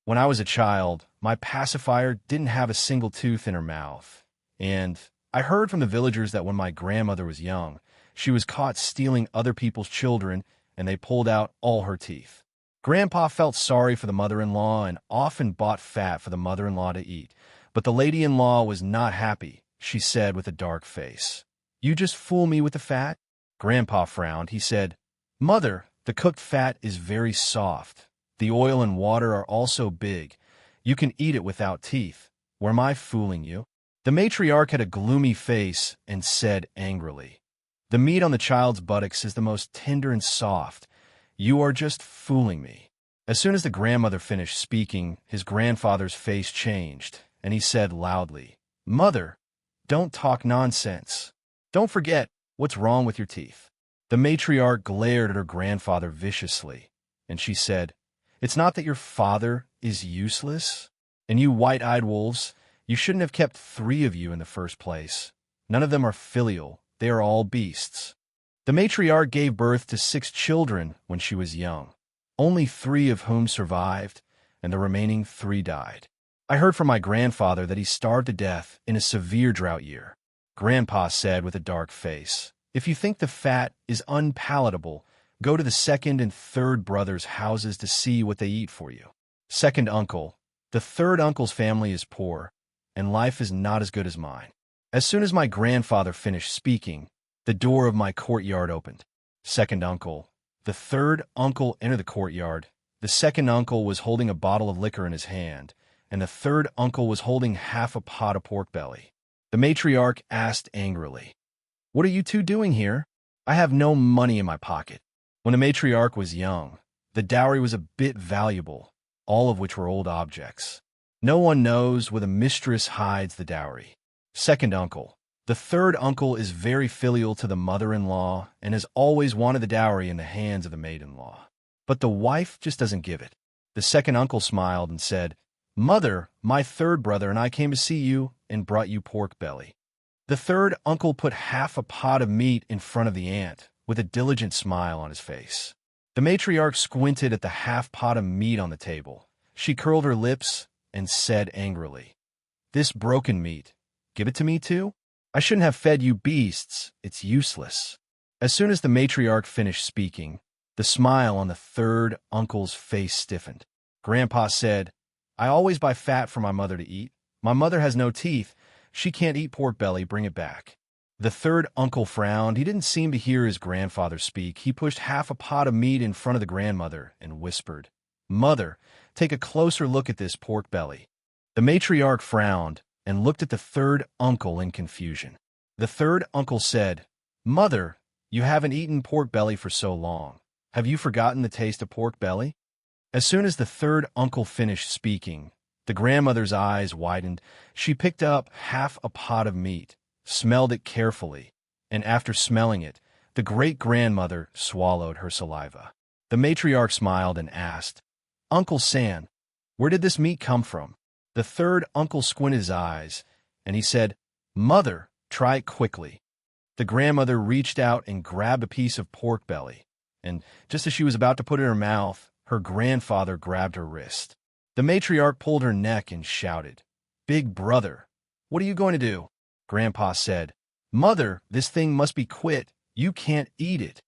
When I was a child, my pacifier didn't have a single tooth in her mouth. And I heard from the villagers that when my grandmother was young, she was caught stealing other people's children, and they pulled out all her teeth. Grandpa felt sorry for the mother-in-law and often bought fat for the mother-in-law to eat. But the lady-in-law was not happy, she said with a dark face. "You just fool me with the fat?" Grandpa frowned. He said, "Mother, the cooked fat is very soft. The oil and water are also big. You can eat it without teeth. Were am I fooling you?" The matriarch had a gloomy face and said angrily, "The meat on the child's buttocks is the most tender and soft. You are just fooling me." As soon as the grandmother finished speaking, his grandfather's face changed, and he said loudly, "Mother, don't talk nonsense. Don't forget what's wrong with your teeth." The matriarch glared at her grandfather viciously, and she said, "It's not that your father is useless. And you white-eyed wolves, you shouldn't have kept 3 of you in the first place. None of them are filial. They are all beasts." The matriarch gave birth to 6 children when she was young, only 3 of whom survived, and the remaining 3 died. I heard from my grandfather that he starved to death in a severe drought year. Grandpa said with a dark face, "If you think the fat is unpalatable, go to the second and third brothers' houses to see what they eat for you." Second uncle. The third uncle's family is poor, and life is not as good as mine. As soon as my grandfather finished speaking, the door of my courtyard opened. Second uncle. The third uncle entered the courtyard. The second uncle was holding a bottle of liquor in his hand, and the third uncle was holding half a pot of pork belly. The matriarch asked angrily, "What are you 2 doing here? I have no money in my pocket." When the matriarch was young, the dowry was a bit valuable, all of which were old objects. No one knows where the mistress hides the dowry. Second uncle. The third uncle is very filial to the mother-in-law and has always wanted the dowry in the hands of the maid-in-law. But the wife just doesn't give it. The second uncle smiled and said, "Mother, my third brother and I came to see you and brought you pork belly." The third uncle put half a pot of meat in front of the aunt, with a diligent smile on his face. The matriarch squinted at the half pot of meat on the table. She curled her lips and said angrily, "This broken meat, give it to me too? I shouldn't have fed you beasts. It's useless." As soon as the matriarch finished speaking, the smile on the third uncle's face stiffened. Grandpa said, "I always buy fat for my mother to eat. My mother has no teeth. She can't eat pork belly. Bring it back." The third uncle frowned. He didn't seem to hear his grandfather speak. He pushed half a pot of meat in front of the grandmother and whispered, "Mother, take a closer look at this pork belly." The matriarch frowned and looked at the third uncle in confusion. The third uncle said, "Mother, you haven't eaten pork belly for so long. Have you forgotten the taste of pork belly?" As soon as the third uncle finished speaking, the grandmother's eyes widened. She picked up half a pot of meat, smelled it carefully, and after smelling it, the great-grandmother swallowed her saliva. The matriarch smiled and asked, "Uncle San, where did this meat come from?" The third uncle squinted his eyes, and he said, "Mother, try it quickly." The grandmother reached out and grabbed a piece of pork belly, and just as she was about to put it in her mouth, her grandfather grabbed her wrist. The matriarch pulled her neck and shouted, "Big brother, what are you going to do?" Grandpa said, "Mother, this thing must be quit. You can't eat it."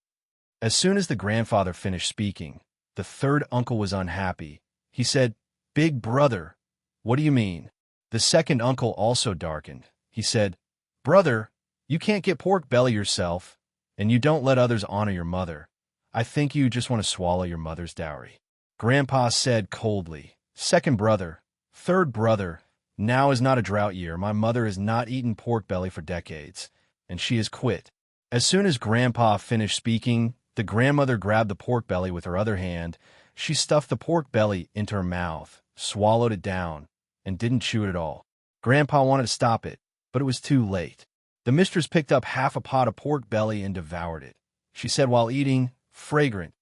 As soon as the grandfather finished speaking, the third uncle was unhappy. He said, "Big brother, what do you mean?" The second uncle also darkened. He said, "Brother, you can't get pork belly yourself, and you don't let others honor your mother. I think you just want to swallow your mother's dowry." Grandpa said coldly, "Second brother, third brother, now is not a drought year. My mother has not eaten pork belly for decades, and she has quit." As soon as Grandpa finished speaking, the grandmother grabbed the pork belly with her other hand. She stuffed the pork belly into her mouth, swallowed it down, and didn't chew it at all. Grandpa wanted to stop it, but it was too late. The mistress picked up half a pot of pork belly and devoured it. She said while eating, "Fragrant,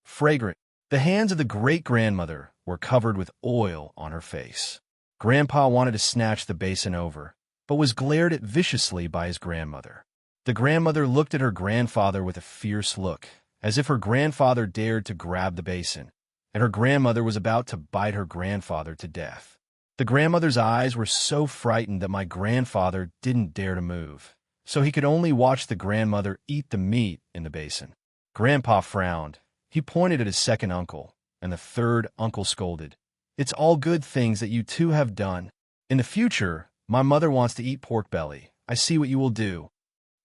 fragrant." The hands of the great-grandmother were covered with oil on her face. Grandpa wanted to snatch the basin over, but was glared at viciously by his grandmother. The grandmother looked at her grandfather with a fierce look, as if her grandfather dared to grab the basin, and her grandmother was about to bite her grandfather to death. The grandmother's eyes were so frightened that my grandfather didn't dare to move, so he could only watch the grandmother eat the meat in the basin. Grandpa frowned. He pointed at his second uncle, and the third uncle scolded. "It's all good things that you two have done. In the future, my mother wants to eat pork belly. I see what you will do."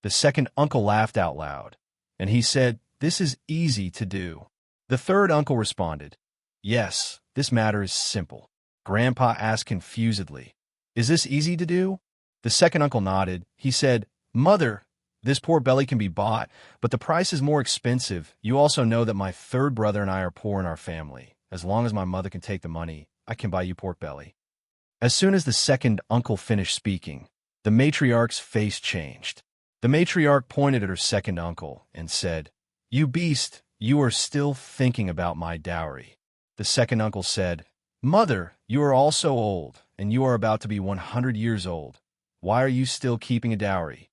The second uncle laughed out loud, and he said, "This is easy to do." The third uncle responded, "Yes, this matter is simple." Grandpa asked confusedly, "Is this easy to do?" The second uncle nodded. He said, "Mother, this pork belly can be bought, but the price is more expensive. You also know that my third brother and I are poor in our family. As long as my mother can take the money, I can buy you pork belly." As soon as the second uncle finished speaking, the matriarch's face changed. The matriarch pointed at her second uncle and said, "You beast, you are still thinking about my dowry." The second uncle said, "Mother, you are also old, and you are about to be 100 years old. Why are you still keeping a dowry?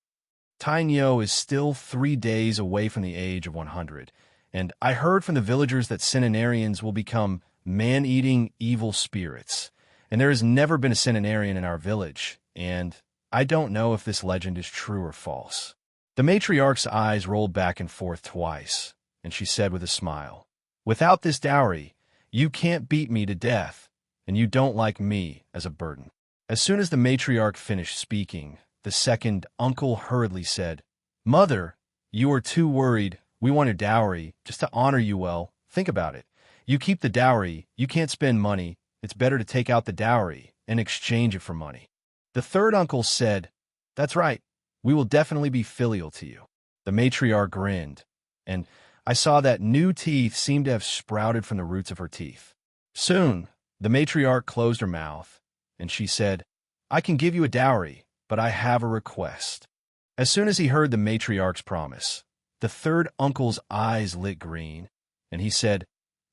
Tainyo is still 3 days away from the age of 100, and I heard from the villagers that centenarians will become man-eating evil spirits, and there has never been a centenarian in our village, and I don't know if this legend is true or false." The matriarch's eyes rolled back and forth twice, and she said with a smile, "Without this dowry, you can't beat me to death, and you don't like me as a burden." As soon as the matriarch finished speaking, the second uncle hurriedly said, "Mother, you are too worried. We want a dowry, just to honor you well. Think about it. You keep the dowry, you can't spend money. It's better to take out the dowry and exchange it for money." The third uncle said, "That's right. We will definitely be filial to you." The matriarch grinned, and I saw that new teeth seemed to have sprouted from the roots of her teeth. Soon, the matriarch closed her mouth, and she said, "I can give you a dowry, but I have a request." As soon as he heard the matriarch's promise, the third uncle's eyes lit green, and he said,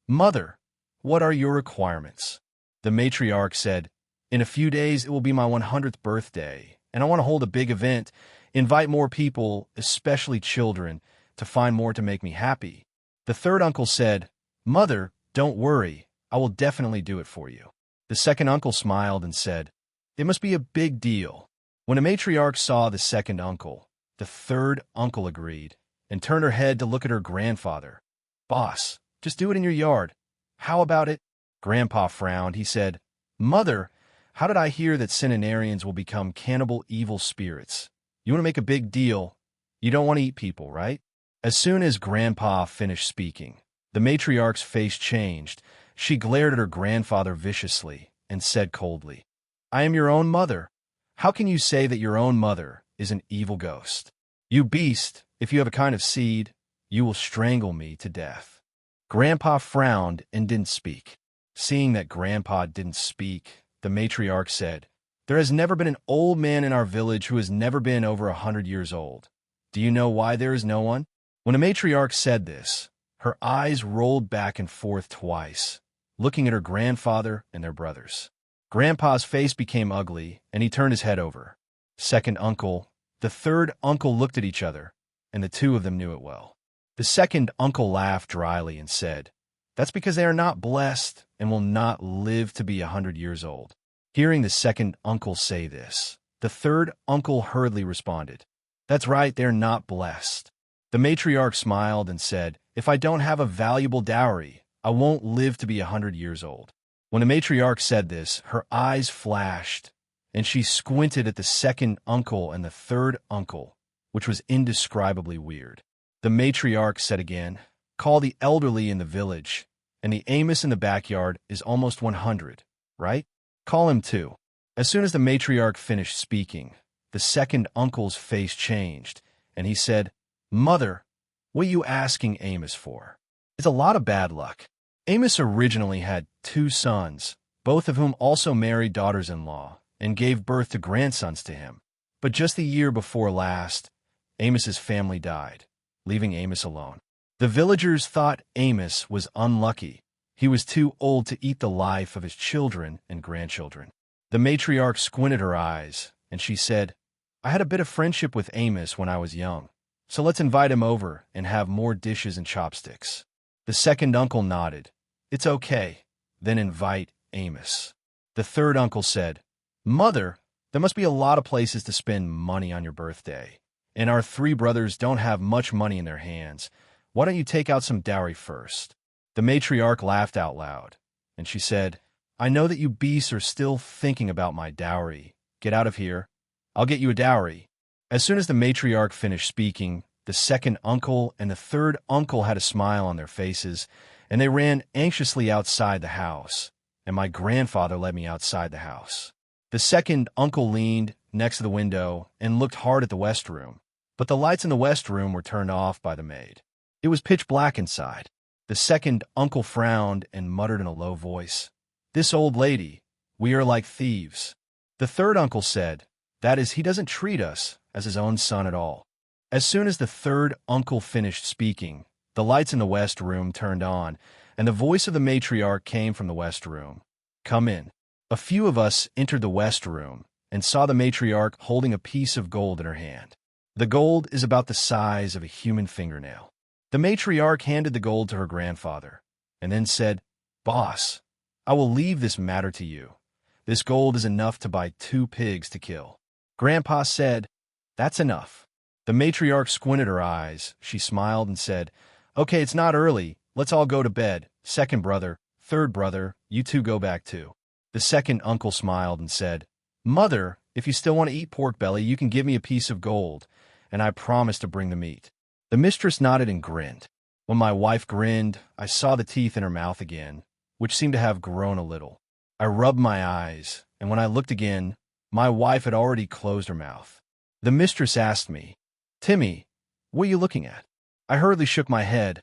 "Mother, what are your requirements?" The matriarch said, "In a few days it will be my 100th birthday, and I want to hold a big event, invite more people, especially children, to find more to make me happy." The third uncle said, "Mother, don't worry, I will definitely do it for you." The second uncle smiled and said, "It must be a big deal." When a matriarch saw the second uncle, the third uncle agreed and turned her head to look at her grandfather. "Boss, just do it in your yard. How about it?" Grandpa frowned. He said, "Mother, how did I hear that centenarians will become cannibal evil spirits? You want to make a big deal. You don't want to eat people, right?" As soon as Grandpa finished speaking, the matriarch's face changed. She glared at her grandfather viciously and said coldly, "I am your own mother. How can you say that your own mother is an evil ghost? You beast, if you have a kind of seed, you will strangle me to death." Grandpa frowned and didn't speak. Seeing that Grandpa didn't speak, the matriarch said, "There has never been an old man in our village who has never been over 100 years old. Do you know why there is no one?" When the matriarch said this, her eyes rolled back and forth twice, looking at her grandfather and their brothers. Grandpa's face became ugly, and he turned his head over. Second uncle, the third uncle looked at each other, and the two of them knew it well. The second uncle laughed dryly and said, "That's because they are not blessed and will not live to be 100 years old." Hearing the second uncle say this, the third uncle hurriedly responded, "That's right, they're not blessed." The matriarch smiled and said, "If I don't have a valuable dowry, I won't live to be 100 years old." When the matriarch said this, her eyes flashed, and she squinted at the second uncle and the third uncle, which was indescribably weird. The matriarch said again, "Call the elderly in the village, and the Amos in the backyard is almost 100, right? Call him too." As soon as the matriarch finished speaking, the second uncle's face changed, and he said, "Mother, what are you asking Amos for? It's a lot of bad luck." Amos originally had 2 sons, both of whom also married daughters-in-law and gave birth to grandsons to him. But just the year before last, Amos's family died, leaving Amos alone. The villagers thought Amos was unlucky. He was too old to eat the life of his children and grandchildren. The matriarch squinted her eyes, and she said, "I had a bit of friendship with Amos when I was young, so let's invite him over and have more dishes and chopsticks." The second uncle nodded. It's okay. Then invite Amos. The third uncle said, Mother, there must be a lot of places to spend money on your birthday, and our three brothers don't have much money in their hands. Why don't you take out some dowry first? The matriarch laughed out loud, and she said, I know that you beasts are still thinking about my dowry. Get out of here. I'll get you a dowry. As soon as the matriarch finished speaking, the second uncle and the third uncle had a smile on their faces, and they ran anxiously outside the house, and my grandfather led me outside the house. The second uncle leaned next to the window and looked hard at the west room, but the lights in the west room were turned off by the maid. It was pitch black inside. The second uncle frowned and muttered in a low voice, This old lady, we are like thieves. The third uncle said, That is, he doesn't treat us as his own son at all. As soon as the third uncle finished speaking, the lights in the west room turned on, and the voice of the matriarch came from the west room. Come in. A few of us entered the west room and saw the matriarch holding a piece of gold in her hand. The gold is about the size of a human fingernail. The matriarch handed the gold to her grandfather and then said, Boss, I will leave this matter to you. This gold is enough to buy 2 pigs to kill. Grandpa said, That's enough. The matriarch squinted her eyes. She smiled and said, Okay, it's not early. Let's all go to bed. Second brother, third brother, you two go back too. The second uncle smiled and said, Mother, if you still want to eat pork belly, you can give me a piece of gold, and I promise to bring the meat. The mistress nodded and grinned. When my wife grinned, I saw the teeth in her mouth again, which seemed to have grown a little. I rubbed my eyes, and when I looked again, my wife had already closed her mouth. The mistress asked me, Timmy, what are you looking at? I hurriedly shook my head.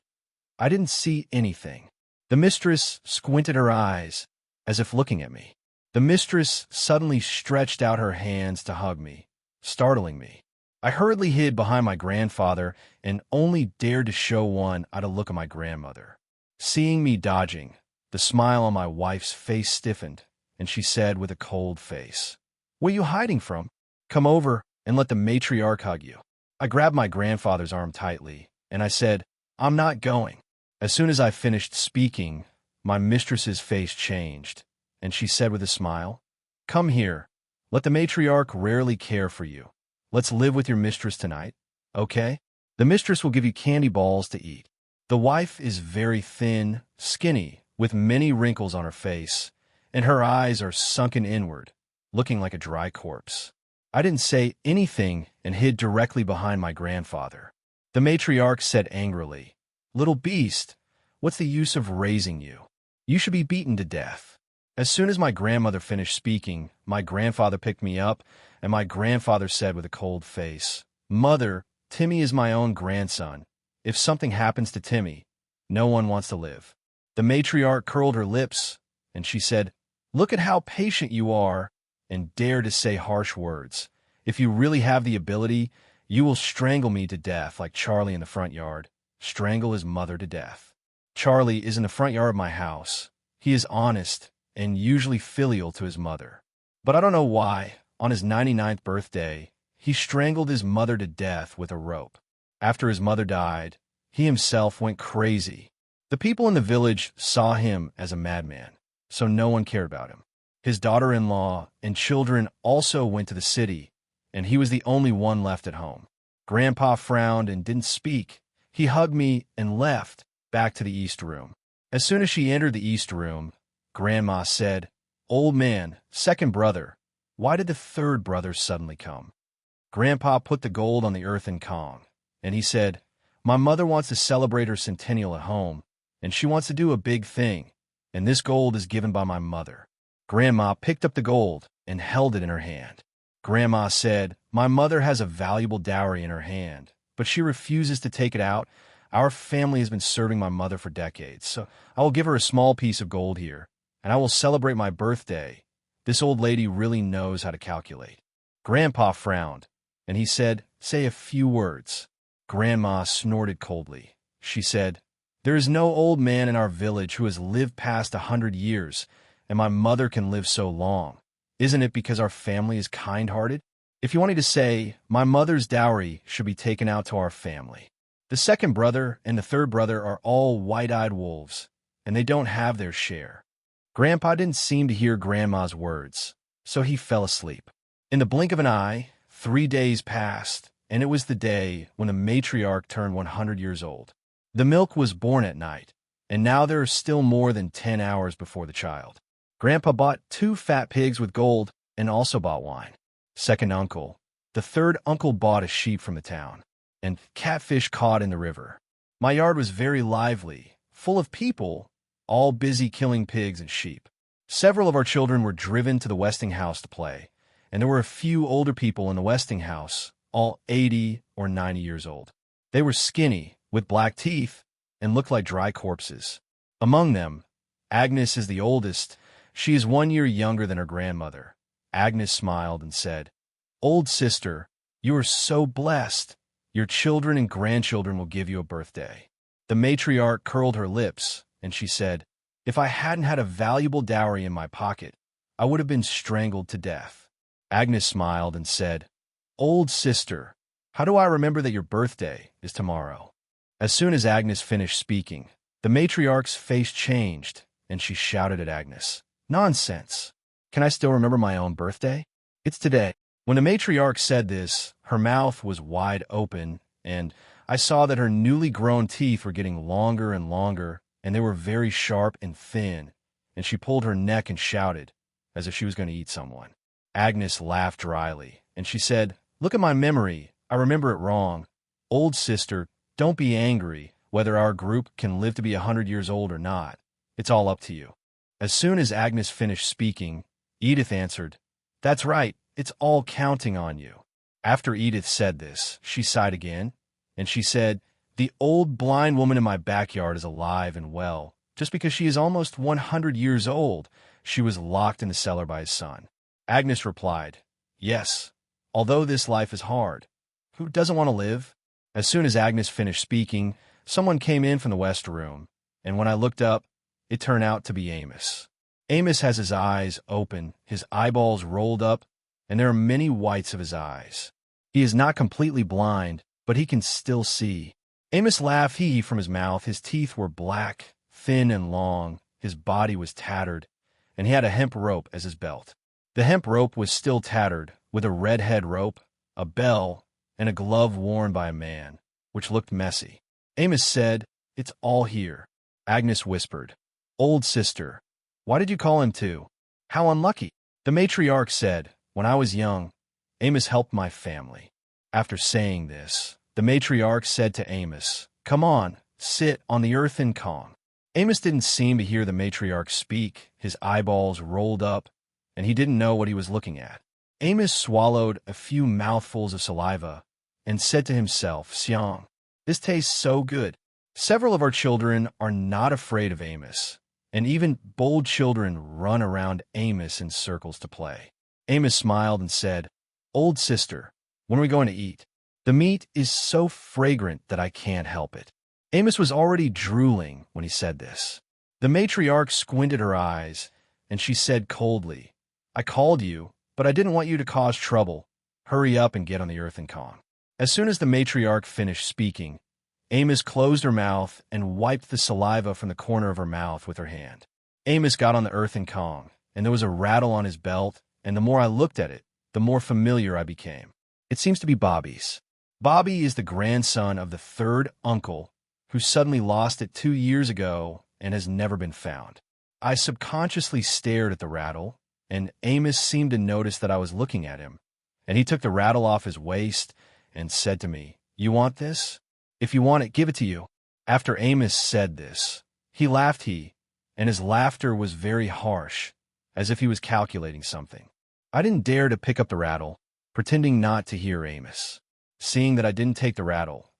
I didn't see anything. The mistress squinted her eyes, as if looking at me. The mistress suddenly stretched out her hands to hug me, startling me. I hurriedly hid behind my grandfather and only dared to show one eye to look at my grandmother. Seeing me dodging, the smile on my wife's face stiffened, and she said with a cold face, What are you hiding from? Come over and let the matriarch hug you. I grabbed my grandfather's arm tightly, and I said, I'm not going. As soon as I finished speaking, my mistress's face changed, and she said with a smile, Come here. Let the matriarch rarely care for you. Let's live with your mistress tonight, okay? The mistress will give you candy balls to eat. The wife is very thin, skinny, with many wrinkles on her face, and her eyes are sunken inward, looking like a dry corpse. I didn't say anything and hid directly behind my grandfather. The matriarch said angrily, Little beast, what's the use of raising you? You should be beaten to death. As soon as my grandmother finished speaking, my grandfather picked me up, and my grandfather said with a cold face, Mother, Timmy is my own grandson. If something happens to Timmy, no one wants to live. The matriarch curled her lips, and she said, Look at how patient you are, and dare to say harsh words. If you really have the ability, you will strangle me to death like Charlie in the front yard. Strangle his mother to death. Charlie is in the front yard of my house. He is honest and usually filial to his mother. But I don't know why, on his 99th birthday, he strangled his mother to death with a rope. After his mother died, he himself went crazy. The people in the village saw him as a madman, so no one cared about him. His daughter-in-law and children also went to the city, and he was the only one left at home. Grandpa frowned and didn't speak. He hugged me and left, back to the east room. As soon as she entered the east room, Grandma said, Old man, second brother, why did the third brother suddenly come? Grandpa put the gold on the earthen Kong, and he said, My mother wants to celebrate her centennial at home, and she wants to do a big thing, and this gold is given by my mother. Grandma picked up the gold and held it in her hand. Grandma said, My mother has a valuable dowry in her hand, but she refuses to take it out. Our family has been serving my mother for decades, so I will give her a small piece of gold here, and I will celebrate my birthday. This old lady really knows how to calculate. Grandpa frowned, and he said, Say a few words. Grandma snorted coldly. She said, There is no old man in our village who has lived past 100 years, and my mother can live so long. Isn't it because our family is kind-hearted? If you want me to say, my mother's dowry should be taken out to our family. The second brother and the third brother are all white-eyed wolves, and they don't have their share. Grandpa didn't seem to hear Grandma's words, so he fell asleep. In the blink of an eye, 3 days passed, and it was the day when the matriarch turned 100 years old. The milk was born at night, and now there are still more than 10 hours before the child. Grandpa bought 2 fat pigs with gold and also bought wine. Second uncle. The third uncle bought a sheep from the town, and catfish caught in the river. My yard was very lively, full of people, all busy killing pigs and sheep. Several of our children were driven to the Westinghouse to play, and there were a few older people in the Westinghouse, all 80 or 90 years old. They were skinny, with black teeth, and looked like dry corpses. Among them, Agnes is the oldest. She is 1 year younger than her grandmother. Agnes smiled and said, "Old sister, you are so blessed. Your children and grandchildren will give you a birthday." The matriarch curled her lips, and she said, "If I hadn't had a valuable dowry in my pocket, I would have been strangled to death." Agnes smiled and said, "Old sister, how do I remember that your birthday is tomorrow?" As soon as Agnes finished speaking, the matriarch's face changed, and she shouted at Agnes, "Nonsense! Can I still remember my own birthday? It's today." When the matriarch said this, her mouth was wide open, and I saw that her newly grown teeth were getting longer and longer, and they were very sharp and thin, and she pulled her neck and shouted, as if she was going to eat someone. Agnes laughed dryly, and she said, "Look at my memory. I remember it wrong. Old sister, don't be angry whether our group can live to be 100 years old or not. It's all up to you." As soon as Agnes finished speaking, Edith answered, "That's right. It's all counting on you." After Edith said this, she sighed again, and she said, "The old blind woman in my backyard is alive and well. Just because she is almost 100 years old, she was locked in the cellar by his son." Agnes replied, "Yes, although this life is hard. Who doesn't want to live?" As soon as Agnes finished speaking, someone came in from the west room, and when I looked up, it turned out to be Amos. Amos has his eyes open, his eyeballs rolled up, and there are many whites of his eyes. He is not completely blind, but he can still see. Amos laughed hee-hee from his mouth. His teeth were black, thin and long, his body was tattered, and he had a hemp rope as his belt. The hemp rope was still tattered, with a red head rope, a bell, and a glove worn by a man, which looked messy. Amos said, "It's all here." Agnes whispered, "Old sister, why did you call him too? How unlucky." The matriarch said, "When I was young, Amos helped my family." After saying this, the matriarch said to Amos, "Come on, sit on the earthen Kong." Amos didn't seem to hear the matriarch speak. His eyeballs rolled up, and he didn't know what he was looking at. Amos swallowed a few mouthfuls of saliva and said to himself, "Xiang, this tastes so good." Several of our children are not afraid of Amos, and even bold children run around Amos in circles to play. Amos smiled and said, "Old sister, when are we going to eat? The meat is so fragrant that I can't help it." Amos was already drooling when he said this. The matriarch squinted her eyes, and she said coldly, "I called you, but I didn't want you to cause trouble. Hurry up and get on the earthen Kong." As soon as the matriarch finished speaking, Amos closed her mouth and wiped the saliva from the corner of her mouth with her hand. Amos got on the earthen Kong, and there was a rattle on his belt, and the more I looked at it, the more familiar I became. It seems to be Bobby's. Bobby is the grandson of the third uncle who suddenly lost it 2 years ago and has never been found. I subconsciously stared at the rattle, and Amos seemed to notice that I was looking at him, and he took the rattle off his waist and said to me, "You want this? If you want it, give it to you." After Amos said this, he laughed and his laughter was very harsh, as if he was calculating something. I didn't dare to pick up the rattle, pretending not to hear Amos. Seeing that I didn't take the rattle,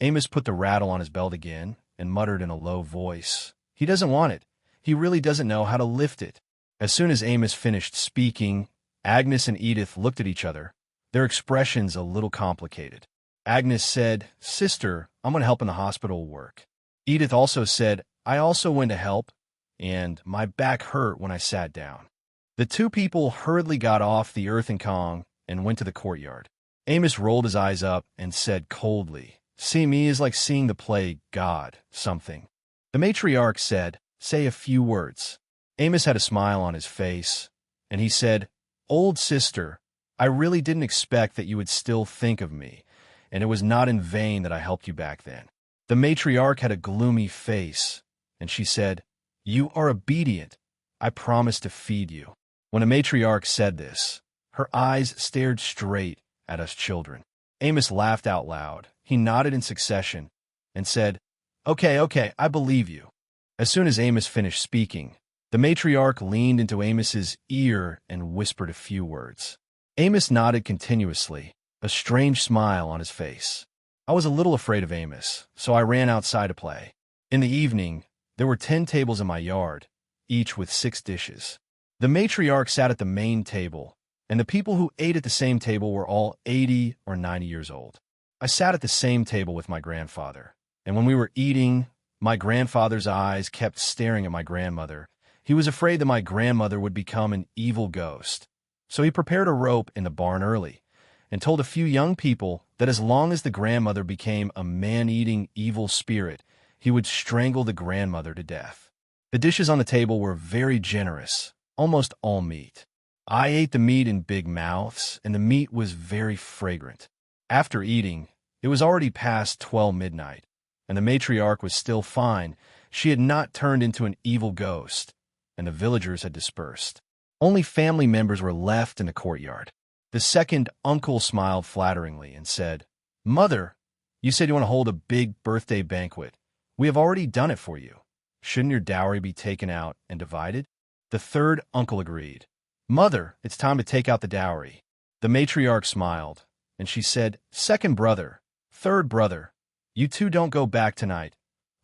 Amos put the rattle on his belt again and muttered in a low voice, "He doesn't want it. He really doesn't know how to lift it." As soon as Amos finished speaking, Agnes and Edith looked at each other, their expressions a little complicated. Agnes said, "Sister, I'm going to help in the hospital work." Edith also said, "I also went to help, and my back hurt when I sat down." The two people hurriedly got off the earthen Kong and went to the courtyard. Amos rolled his eyes up and said coldly, "See me is like seeing the play God, something." The matriarch said, say a few words." Amos had a smile on his face, and he said, "Old sister, I really didn't expect that you would still think of me, and it was not in vain that I helped you back then." The matriarch had a gloomy face, and she said, "You are obedient. I promise to feed you." When a matriarch said this, her eyes stared straight at us children. Amos laughed out loud. He nodded in succession and said, Okay, I believe you." As soon as Amos finished speaking, the matriarch leaned into Amos's ear and whispered a few words. Amos nodded continuously, a strange smile on his face. I was a little afraid of Amos, so I ran outside to play. In the evening, there were 10 tables in my yard, each with 6 dishes. The matriarch sat at the main table, and the people who ate at the same table were all 80 or 90 years old. I sat at the same table with my grandfather, and when we were eating, my grandfather's eyes kept staring at my grandmother. He was afraid that my grandmother would become an evil ghost. So he prepared a rope in the barn early and told a few young people that as long as the grandmother became a man-eating evil spirit, he would strangle the grandmother to death. The dishes on the table were very generous, almost all meat. I ate the meat in big mouths, and the meat was very fragrant. After eating, it was already past 12 midnight, and the matriarch was still fine. She had not turned into an evil ghost, and the villagers had dispersed. Only family members were left in the courtyard. The second uncle smiled flatteringly and said, "Mother, you said you want to hold a big birthday banquet. We have already done it for you. Shouldn't your dowry be taken out and divided?" The third uncle agreed. "Mother, it's time to take out the dowry." The matriarch smiled, and she said, "Second brother, third brother, you two don't go back tonight.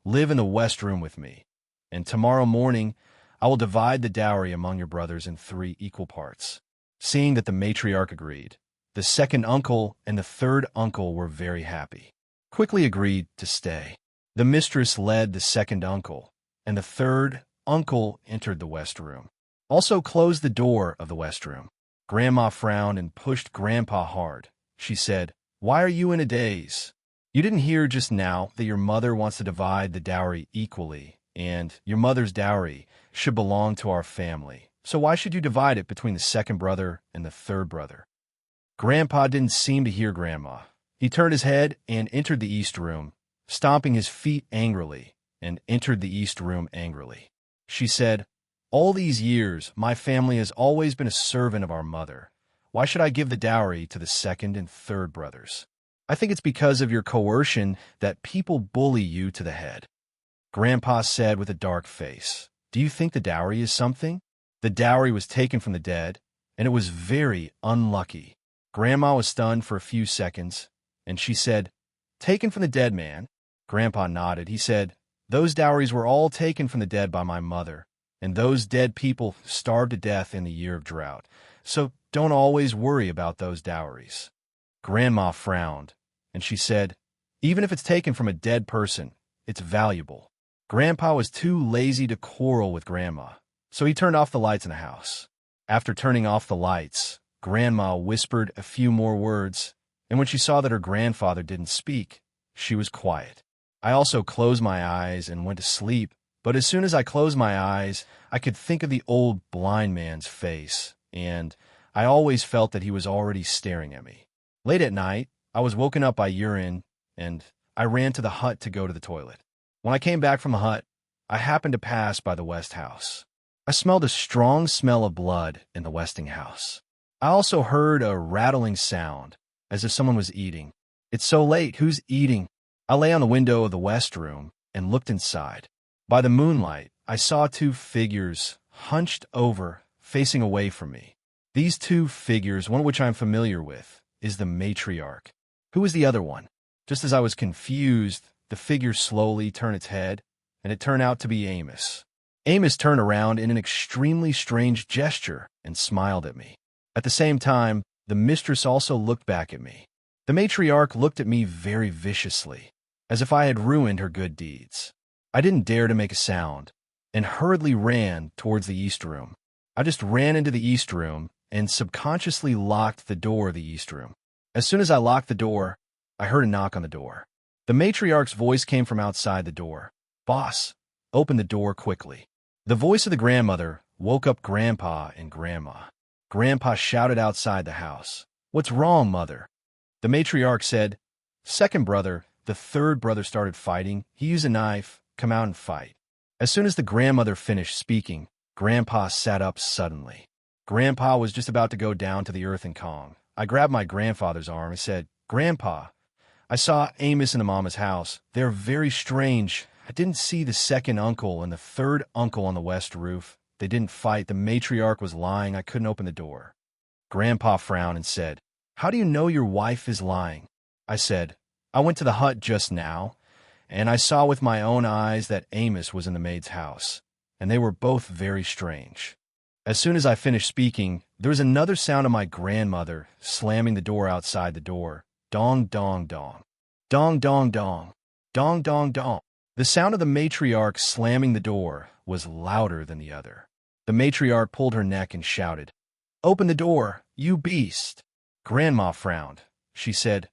Live in the west room with me, and tomorrow morning I will divide the dowry among your brothers in 3 equal parts." Seeing that the matriarch agreed, the second uncle and the third uncle were very happy, quickly agreed to stay. The mistress led the second uncle, and the third uncle entered the west room, also closed the door of the west room. Grandma frowned and pushed Grandpa hard. She said, "Why are you in a daze? You didn't hear just now that your mother wants to divide the dowry equally, and your mother's dowry should belong to our family. So why should you divide it between the second brother and the third brother?" Grandpa didn't seem to hear Grandma. He turned his head and entered the east room, stomping his feet angrily, and entered the east room angrily. She said, "All these years, my family has always been a servant of our mother. Why should I give the dowry to the second and third brothers? I think it's because of your coercion that people bully you to the head." Grandpa said with a dark face, "Do you think the dowry is something? The dowry was taken from the dead, and it was very unlucky." Grandma was stunned for a few seconds, and she said, "Taken from the dead, man?" Grandpa nodded. He said, "Those dowries were all taken from the dead by my mother, and those dead people starved to death in the year of drought. So don't always worry about those dowries." Grandma frowned, and she said, "Even if it's taken from a dead person, it's valuable." Grandpa was too lazy to quarrel with Grandma, so he turned off the lights in the house. After turning off the lights, Grandma whispered a few more words, and when she saw that her grandfather didn't speak, she was quiet. I also closed my eyes and went to sleep, but as soon as I closed my eyes, I could think of the old blind man's face, and I always felt that he was already staring at me. Late at night, I was woken up by urine, and I ran to the hut to go to the toilet. When I came back from the hut, I happened to pass by the West house. I smelled a strong smell of blood in the Westing house. I also heard a rattling sound, as if someone was eating. "It's so late, who's eating?" I lay on the window of the West room and looked inside. By the moonlight, I saw 2 figures hunched over, facing away from me. These 2 figures, one of which I'm familiar with, is the matriarch. Who is the other one? Just as I was confused, the figure slowly turned its head, and it turned out to be Amos. Amos turned around in an extremely strange gesture and smiled at me. At the same time, the mistress also looked back at me. The matriarch looked at me very viciously, as if I had ruined her good deeds. I didn't dare to make a sound, and hurriedly ran towards the east room. I just ran into the east room and subconsciously locked the door of the east room. As soon as I locked the door, I heard a knock on the door. The matriarch's voice came from outside the door. "Boss, Open the door quickly." The voice of the grandmother woke up Grandpa and Grandma. Grandpa shouted outside the house, "What's wrong, Mother?" The matriarch said, "Second brother, the third brother started fighting. He used a knife. Come out and fight." As soon as the grandmother finished speaking, Grandpa sat up suddenly. Grandpa was just about to go down to the earth and Kong. I grabbed my grandfather's arm and said, "Grandpa, I saw Amos and the mama's house. They're very strange. I didn't see the second uncle and the third uncle on the west roof. They didn't fight. The matriarch was lying. I couldn't open the door." Grandpa frowned and said, "How do you know your wife is lying?" I said, "I went to the hut just now, and I saw with my own eyes that Amos was in the maid's house, and they were both very strange." As soon as I finished speaking, there was another sound of my grandmother slamming the door outside the door. Dong, dong, dong. Dong, dong, dong. Dong, dong, dong. The sound of the matriarch slamming the door was louder than the other. The matriarch pulled her neck and shouted, "Open the door, you beast!" Grandma frowned. She said,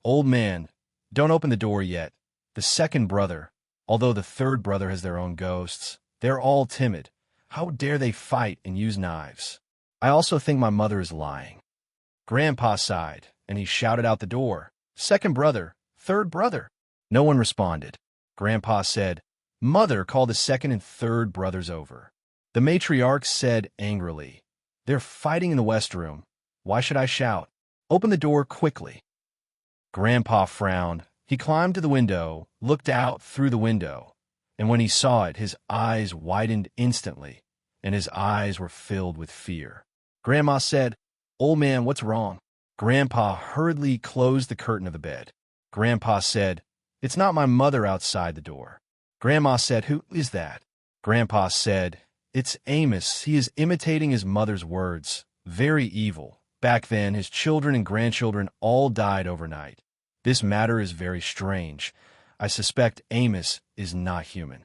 "Old man, don't open the door yet. The second brother, although the third brother has their own ghosts, they're all timid. How dare they fight and use knives? I also think my mother is lying." Grandpa sighed, and he shouted out the door, "Second brother, third brother." No one responded. Grandpa said, "Mother, call the second and third brothers over." The matriarch said angrily, "They're fighting in the west room. Why should I shout? Open the door quickly." Grandpa frowned. He climbed to the window, looked out through the window, and when he saw it, his eyes widened instantly, and his eyes were filled with fear. Grandma said, "Old man, what's wrong?" Grandpa hurriedly closed the curtain of the bed. Grandpa said, "It's not my mother outside the door." Grandma said, "Who is that?" Grandpa said, "It's Amos. He is imitating his mother's words. Very evil. Back then, his children and grandchildren all died overnight. This matter is very strange. I suspect Amos is not human."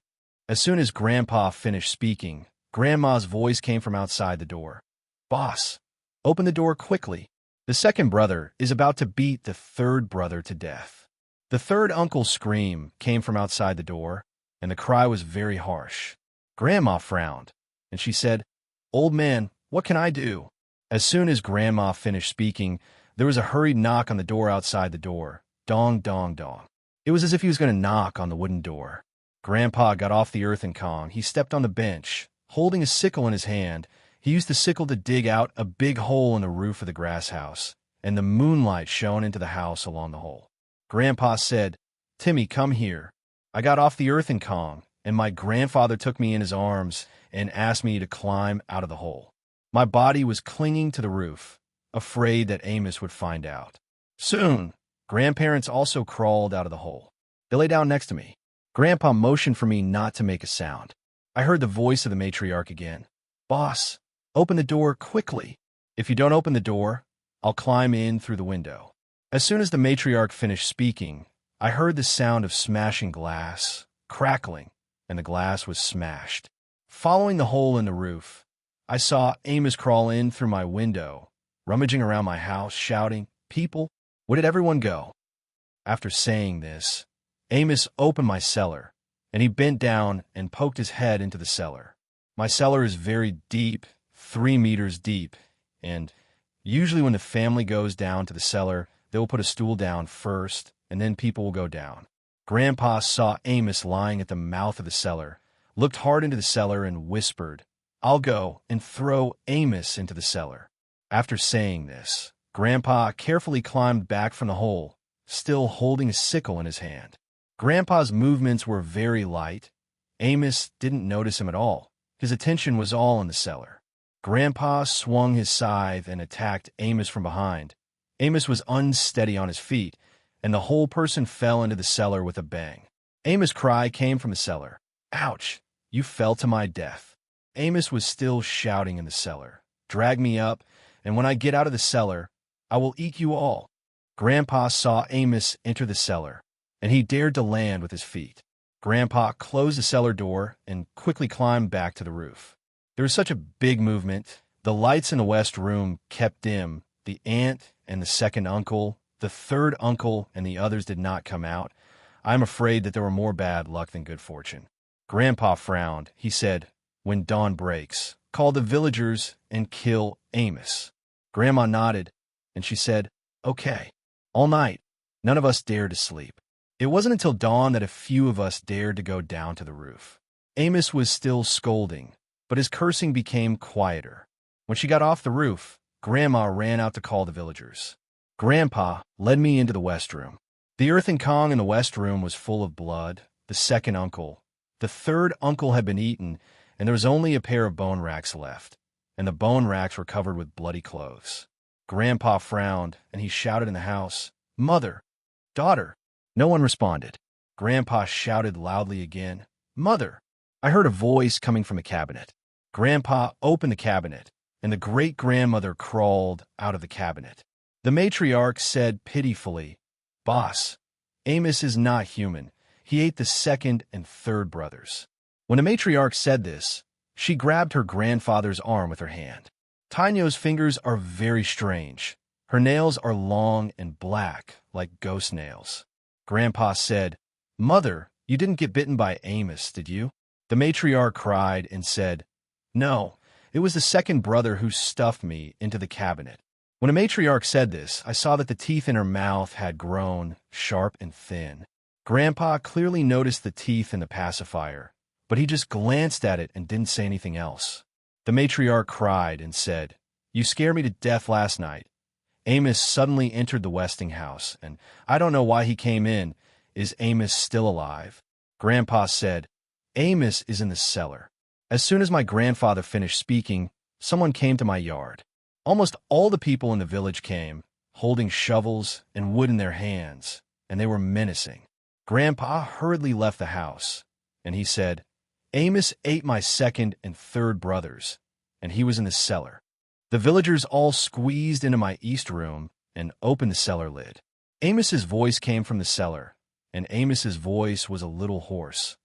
As soon as Grandpa finished speaking, Grandma's voice came from outside the door. "Boss, open the door quickly. The second brother is about to beat the third brother to death." The third uncle's scream came from outside the door, and the cry was very harsh. Grandma frowned, and she said, "Old man, what can I do?" As soon as Grandma finished speaking, there was a hurried knock on the door outside the door. Dong, dong, dong. It was as if he was going to knock on the wooden door. Grandpa got off the earth and Kong. He stepped on the bench. Holding a sickle in his hand, he used the sickle to dig out a big hole in the roof of the grass house, and the moonlight shone into the house along the hole. Grandpa said, "Timmy, come here." I got off the earth and Kong, and my grandfather took me in his arms and asked me to climb out of the hole. My body was clinging to the roof, afraid that Amos would find out. Soon, grandparents also crawled out of the hole. They lay down next to me. Grandpa motioned for me not to make a sound. I heard the voice of the matriarch again. "Boss, open the door quickly. If you don't open the door, I'll climb in through the window." As soon as the matriarch finished speaking, I heard the sound of smashing glass, crackling, and the glass was smashed. Following the hole in the roof, I saw Amos crawl in through my window, rummaging around my house, shouting, "People, where did everyone go?" After saying this, Amos opened my cellar, and he bent down and poked his head into the cellar. My cellar is very deep, 3 meters deep, and usually when the family goes down to the cellar, they will put a stool down first, and then people will go down. Grandpa saw Amos lying at the mouth of the cellar, looked hard into the cellar, and whispered, "I'll go and throw Amos into the cellar." After saying this, Grandpa carefully climbed back from the hole, still holding a sickle in his hand. Grandpa's movements were very light. Amos didn't notice him at all. His attention was all in the cellar. Grandpa swung his scythe and attacked Amos from behind. Amos was unsteady on his feet, and the whole person fell into the cellar with a bang. Amos' cry came from the cellar. "Ouch! You fell to my death." Amos was still shouting in the cellar. "Drag me up, and when I get out of the cellar, I will eat you all." Grandpa saw Amos enter the cellar, and he dared to land with his feet. Grandpa closed the cellar door and quickly climbed back to the roof. There was such a big movement. The lights in the west room kept dim. The aunt and the second uncle, the third uncle, and the others did not come out. I am afraid that there were more bad luck than good fortune. Grandpa frowned. He said, "When dawn breaks, call the villagers and kill Amos." Grandma nodded, and she said, "Okay." All night, none of us dared to sleep. It wasn't until dawn that a few of us dared to go down to the roof. Amos was still scolding, but his cursing became quieter. When she got off the roof, Grandma ran out to call the villagers. Grandpa led me into the west room. The earthen Kong in the west room was full of blood. The second uncle. The third uncle had been eaten, and there was only a pair of bone racks left, and the bone racks were covered with bloody clothes. Grandpa frowned, and he shouted in the house, "Mother! Daughter!" No one responded. Grandpa shouted loudly again, "Mother!" I heard a voice coming from the cabinet. Grandpa opened the cabinet, and the great-grandmother crawled out of the cabinet. The matriarch said pitifully, "Boss, Amos is not human. He ate the second and third brothers." When the matriarch said this, she grabbed her grandfather's arm with her hand. Tanyo's fingers are very strange. Her nails are long and black, like ghost nails. Grandpa said, "Mother, you didn't get bitten by Amos, did you?" The matriarch cried and said, "No, it was the second brother who stuffed me into the cabinet." When the matriarch said this, I saw that the teeth in her mouth had grown sharp and thin. Grandpa clearly noticed the teeth in the pacifier, but he just glanced at it and didn't say anything else. The matriarch cried and said, "You scared me to death last night." Amos suddenly entered the Westinghouse, and I don't know why he came in. Is Amos still alive? Grandpa said, "Amos is in the cellar." As soon as my grandfather finished speaking, someone came to my yard. Almost all the people in the village came, holding shovels and wood in their hands, and they were menacing. Grandpa hurriedly left the house, and he said, "Amos ate my second and third brothers, and he was in the cellar." The villagers all squeezed into my east room and opened the cellar lid. Amos's voice came from the cellar, and Amos's voice was a little hoarse.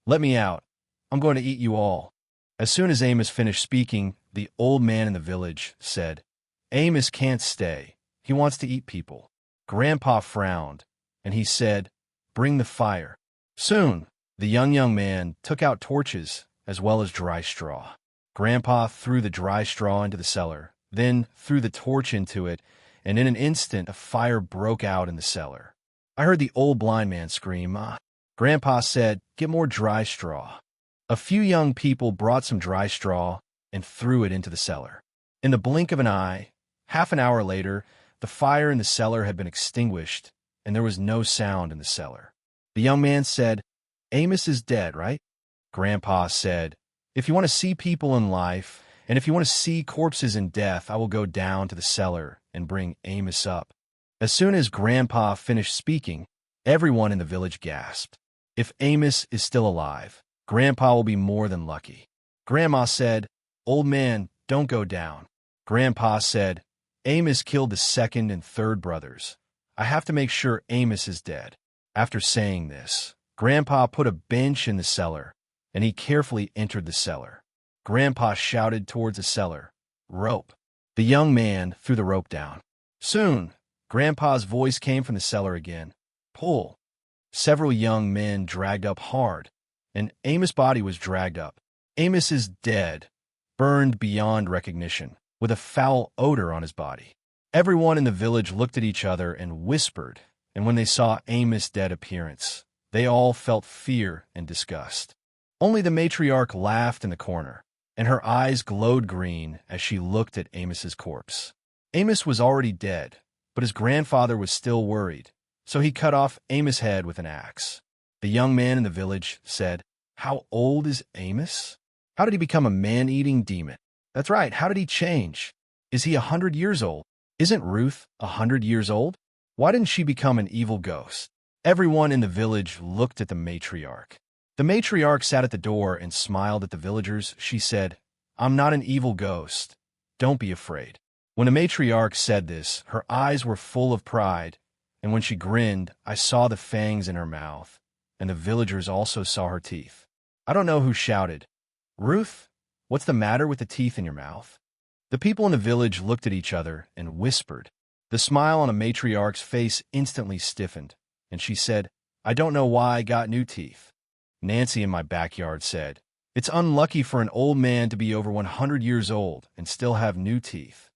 "Let me out. I'm going to eat you all." As soon as Amos finished speaking, the old man in the village said, "Amos can't stay. He wants to eat people." Grandpa frowned, and he said, "Bring the fire." Soon, the young man took out torches as well as dry straw. Grandpa threw the dry straw into the cellar, then threw the torch into it, and in an instant a fire broke out in the cellar. I heard the old blind man scream, "Ah!" Grandpa said, "Get more dry straw." A few young people brought some dry straw and threw it into the cellar. In the blink of an eye, half an hour later, the fire in the cellar had been extinguished, and there was no sound in the cellar. The young man said, "Amos is dead, right?" Grandpa said, "If you want to see people in life, and if you want to see corpses in death, I will go down to the cellar and bring Amos up." As soon as Grandpa finished speaking, everyone in the village gasped. If Amos is still alive, Grandpa will be more than lucky. Grandma said, "Old man, don't go down." Grandpa said, "Amos killed the second and third brothers. I have to make sure Amos is dead." After saying this, Grandpa put a bench in the cellar, and he carefully entered the cellar. Grandpa shouted towards the cellar, "Rope." The young man threw the rope down. Soon, Grandpa's voice came from the cellar again, "Pull." Several young men dragged up hard, and Amos' body was dragged up. Amos is dead, burned beyond recognition, with a foul odor on his body. Everyone in the village looked at each other and whispered, and when they saw Amos' dead appearance, they all felt fear and disgust. Only the matriarch laughed in the corner, and her eyes glowed green as she looked at Amos's corpse. Amos was already dead, but his grandfather was still worried, so he cut off Amos' head with an axe. The young man in the village said, "How old is Amos? How did he become a man-eating demon? That's right, how did he change? Is he 100 years old? Isn't Ruth 100 years old? Why didn't she become an evil ghost?" Everyone in the village looked at the matriarch. The matriarch sat at the door and smiled at the villagers. She said, "I'm not an evil ghost. Don't be afraid." When the matriarch said this, her eyes were full of pride, and when she grinned, I saw the fangs in her mouth, and the villagers also saw her teeth. I don't know who shouted, "Ruth, what's the matter with the teeth in your mouth?" The people in the village looked at each other and whispered. The smile on a matriarch's face instantly stiffened, and she said, "I don't know why I got new teeth." Nancy in my backyard said, "It's unlucky for an old man to be over 100 years old and still have new teeth."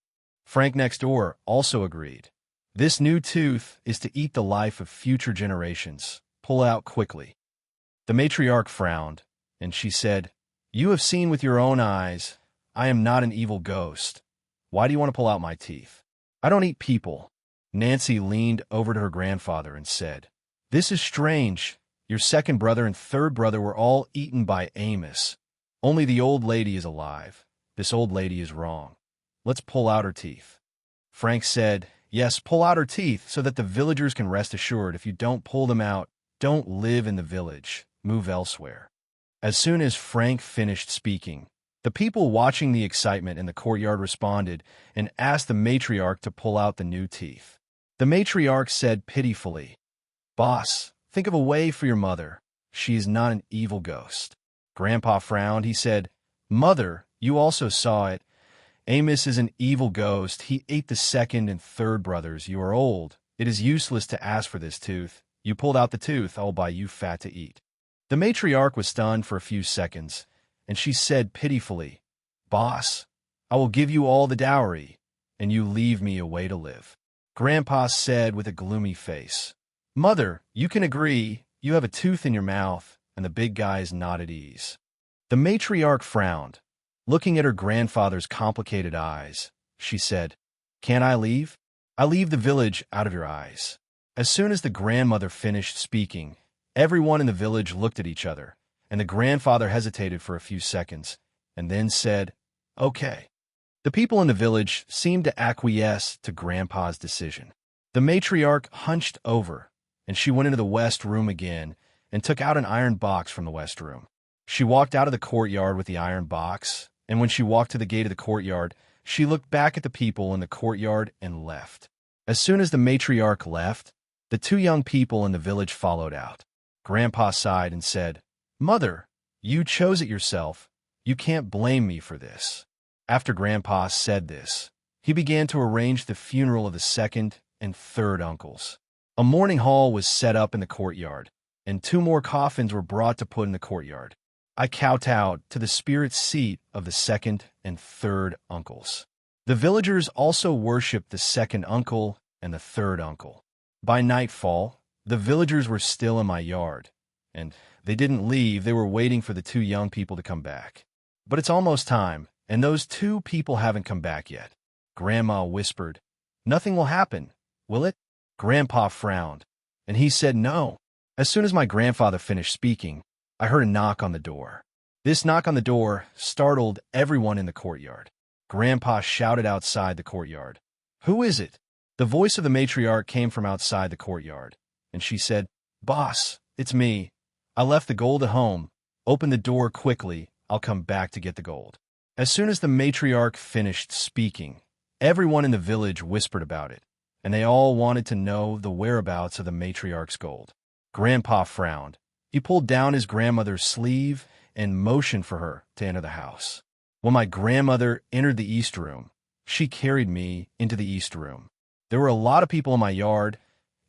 Frank next door also agreed. "This new tooth is to eat the life of future generations. Pull out quickly." The matriarch frowned, and she said, "You have seen with your own eyes. I am not an evil ghost. Why do you want to pull out my teeth?" "I don't eat people." Nancy leaned over to her grandfather and said, "This is strange. Your second brother and third brother were all eaten by Amos. Only the old lady is alive. This old lady is wrong. Let's pull out her teeth." Frank said, "Yes, pull out her teeth so that the villagers can rest assured if you don't pull them out, don't live in the village. Move elsewhere." As soon as Frank finished speaking, the people watching the excitement in the courtyard responded and asked the matriarch to pull out the new teeth. The matriarch said pitifully, "Boss, think of a way for your mother. She is not an evil ghost." Grandpa frowned. He said, "Mother, you also saw it. Amos is an evil ghost. He ate the second and third brothers. You are old. It is useless to ask for this tooth. You pulled out the tooth. I'll buy you fat to eat." The matriarch was stunned for a few seconds, and she said pitifully, "Boss, I will give you all the dowry, and you leave me a way to live." Grandpa said with a gloomy face, "Mother, you can agree. You have a tooth in your mouth, and the big guy is not at ease." The matriarch frowned. Looking at her grandfather's complicated eyes, she said, "Can't I leave? I leave the village out of your eyes." As soon as the grandmother finished speaking, everyone in the village looked at each other, and the grandfather hesitated for a few seconds, and then said, "Okay." The people in the village seemed to acquiesce to Grandpa's decision. The matriarch hunched over, and she went into the west room again and took out an iron box from the west room. She walked out of the courtyard with the iron box, and when she walked to the gate of the courtyard, she looked back at the people in the courtyard and left. As soon as the matriarch left, the two young people in the village followed out. Grandpa sighed and said, "Mother, you chose it yourself. You can't blame me for this." After Grandpa said this, he began to arrange the funeral of the second and third uncles. A mourning hall was set up in the courtyard, and 2 more coffins were brought to put in the courtyard. I kowtowed to the spirit seat of the second and third uncles. The villagers also worshipped the second uncle and the third uncle. By nightfall, the villagers were still in my yard, and they didn't leave. They were waiting for the 2 young people to come back. "But it's almost time, and those 2 people haven't come back yet." Grandma whispered, "Nothing will happen, will it?" Grandpa frowned, and he said no. As soon as my grandfather finished speaking, I heard a knock on the door. This knock on the door startled everyone in the courtyard. Grandpa shouted outside the courtyard, "Who is it?" The voice of the matriarch came from outside the courtyard, and she said, "Boss, it's me. I left the gold at home. Open the door quickly. I'll come back to get the gold." As soon as the matriarch finished speaking, everyone in the village whispered about it, and they all wanted to know the whereabouts of the matriarch's gold. Grandpa frowned. He pulled down his grandmother's sleeve and motioned for her to enter the house. When my grandmother entered the east room, she carried me into the east room. There were a lot of people in my yard,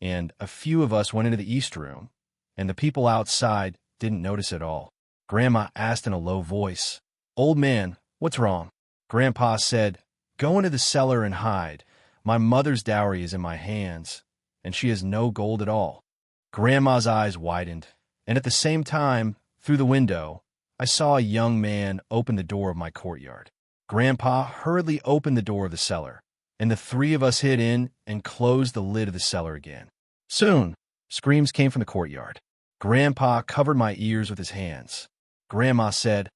and a few of us went into the east room, and the people outside didn't notice at all. Grandma asked in a low voice, "Old man, what's wrong?" Grandpa said, "Go into the cellar and hide. My mother's dowry is in my hands, and she has no gold at all." Grandma's eyes widened, and at the same time, through the window, I saw a young man open the door of my courtyard. Grandpa hurriedly opened the door of the cellar, and the 3 of us hid in and closed the lid of the cellar again. Soon, screams came from the courtyard. Grandpa covered my ears with his hands. Grandma said,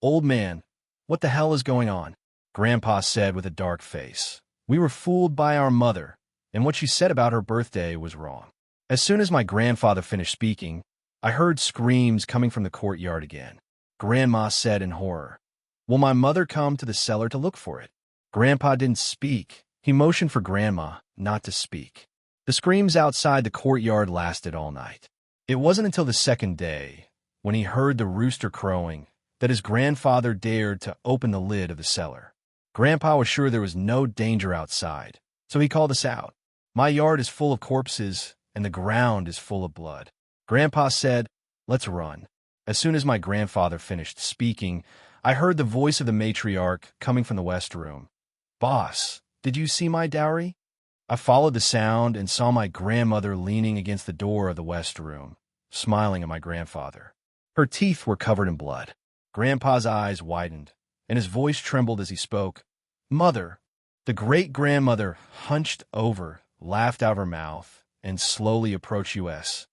"Old man, what the hell is going on?" Grandpa said with a dark face, "We were fooled by our mother, and what she said about her birthday was wrong." As soon as my grandfather finished speaking, I heard screams coming from the courtyard again. Grandma said in horror, "Will my mother come to the cellar to look for it?" Grandpa didn't speak. He motioned for Grandma not to speak. The screams outside the courtyard lasted all night. It wasn't until the second day, when he heard the rooster crowing, that his grandfather dared to open the lid of the cellar. Grandpa was sure there was no danger outside, so he called us out. "My yard is full of corpses, and the ground is full of blood." Grandpa said, "Let's run." As soon as my grandfather finished speaking, I heard the voice of the matriarch coming from the west room. "Boss, did you see my dowry?" I followed the sound and saw my grandmother leaning against the door of the west room, smiling at my grandfather. Her teeth were covered in blood. Grandpa's eyes widened, and his voice trembled as he spoke. "Mother!" The great-grandmother hunched over, laughed out of her mouth, and slowly approached us.